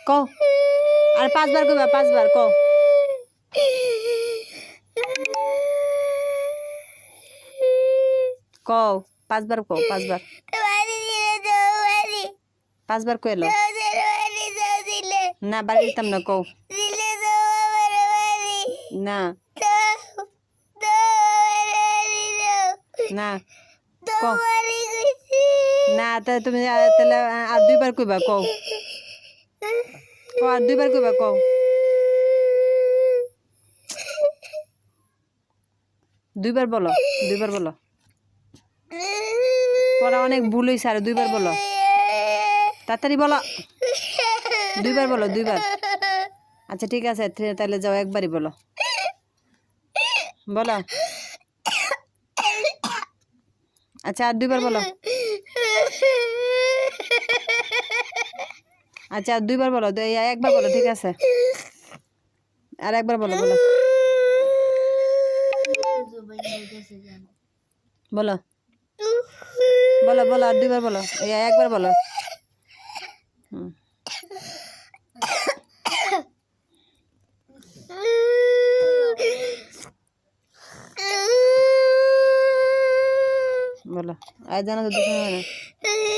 কও আর 5 বার কইবা 5 বার কও কও 5 বার কও 5 বার 5 বার কইলো না বাড়ি দিতাম না কও না না কও না তা তুমি তাহলে আর 2 বার কইবা কও আর 2 বার কইবা কও 2 বার বলো 2 বার বলো পড়া অনেক ভুল হইছে আর 2 বার বলো তাড়াতাড়ি বলো 2 বার বলো 2 বার আচ্ছা ঠিক আছে তাহলে যাও একবারই বলো বলো আচ্ছা আর 2 বার বলো আচ্ছা আর 2 বার বলো একবার বলো ঠিক আছে আর একবার বলো বলো বলো বলো বলো আর 2 বার বলো একবার বলো বলো আর জানা তো